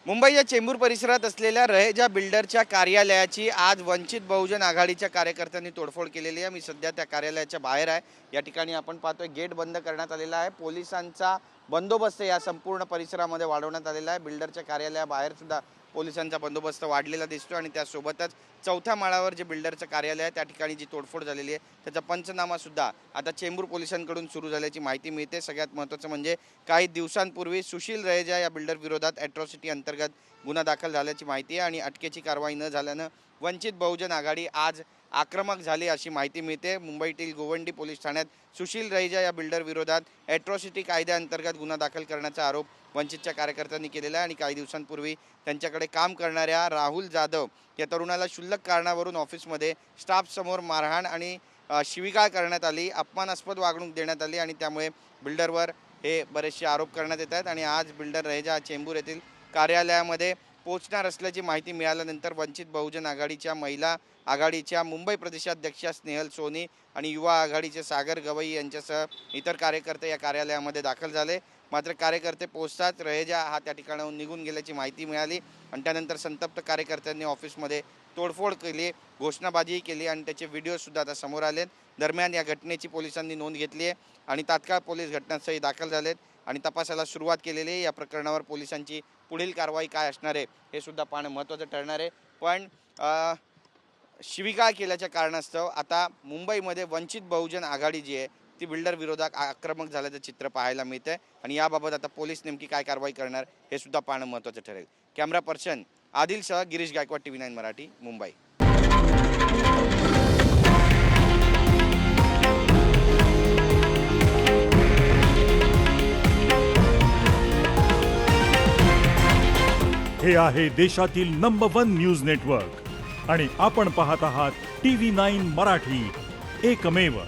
मुंबईच्या चेंबूर परिसरात असलेल्या रहेजा बिल्डरच्या कार्यालयाची आज वंचित बहुजन आघाडीच्या कार्यकर्त्यांनी तोडफोड केलेली आहे। मी सध्या त्या कार्यालयाच्या बाहेर आहे। या ठिकाणी आपण पाहतोय गेट बंद करण्यात आलेला आहे। पोलिसांचा बंदोबस्त या संपूर्ण परिसरामध्ये वाढवण्यात आलेला आहे। बिल्डरच्या कार्यालयाबाहेर सुद्धा पोलिसांचा बंदोबस्त वाढलेला दिसतो आणि त्यासोबतच चौथ्या माळावर जे बिल्डरचं कार्यालय आहे त्या ठिकाणी जी तोडफोड झालेली आहे त्याचा पंचनामा सुद्धा आता चेंबूर पोलिसांकडून सुरू झाल्याची माहिती मिळते। सगळ्यात महत्त्वाचं म्हणजे काही दिवसांपूर्वी सुशील रहेजा या बिल्डर विरोधात ॲट्रॉसिटी अंतर्गत गुन्हा दाखल झाल्याची माहिती आहे आणि अटकेची कारवाई न झाल्यानं वंचित बहुजन आघाडी आज आक्रमक झाली अशी माहिती मिळते। मुंबईतील गोवंडी पोलीस ठाण्यात सुशील रहेजा या बिल्डर विरोधात ॲट्रॉसिटी कायद्याअंतर्गत गुन्हा दाखल करण्याचा आरोप वंचितच्या कार्यकर्त्यांनी केलेला आहे आणि काही दिवसांपूर्वी त्यांच्याकडे काम करणाऱ्या राहुल जाधव या तरुणाला क्षुल्लक कारणावरून ऑफिसमध्ये स्टाफसमोर मारहाण आणि शिवीगाळ करण्यात आली, अपमानास्पद वागणूक देण्यात आली आणि त्यामुळे बिल्डरवर हे बरेचसे आरोप करण्यात येत आहेत। आणि आज बिल्डर रहेजा चेंबूर येथील कार्यालयामध्ये पोहोचणार असल्याची माहिती मिळाल्यानंतर वंचित बहुजन आघाडीच्या महिला आघाडीच्या मुंबई प्रदेशाध्यक्षा स्नेहल सोनी आणि युवा आघाडीचे सागर गवई यांच्यासह इतर कार्यकर्ते या कार्यालयामध्ये दाखल झाले। मात्र कार्यकर्ते पोहोचताच रहेजा हा त्या ठिकाणाहून निघून गेल्याची माहिती मिळाली आणि त्यानंतर संतप्त कार्यकर्त्यांनी ऑफिसमध्ये तोडफोड केली, घोषणाबाजीही केली आणि त्याचे व्हिडिओसुद्धा आता समोर आलेत। दरम्यान या घटनेची पोलिसांनी नोंद घेतली आहे आणि तात्काळ पोलीस घटनास्थळी दाखल झालेत आणि तपासाला सुरुवात केलेली आहे। या प्रकरणावर पोलिसांची पुढील कारवाई काय असणार आहे हे सुद्धा पाहणं महत्त्वाचं ठरणार आहे। पण शिवीगाळ केल्याच्या कारणास्तव आता मुंबईमध्ये वंचित बहुजन आघाडी जी आहे ती बिल्डर विरोधात आक्रमक झाल्याचं चित्र पाहायला मिळतंय आणि याबाबत आता पोलीस नेमकी काय कारवाई करणार हे सुद्धा पाहणं महत्त्वाचं ठरेल। कॅमेरा पर्सन आदिलसह गिरीश गायकवाड, TV9 मराठी, मुंबई। हे आहे देशातील नंबर 1 न्यूज नेटवर्क आणि आपण पाहत आहात TV9 मराठी, एकमेव।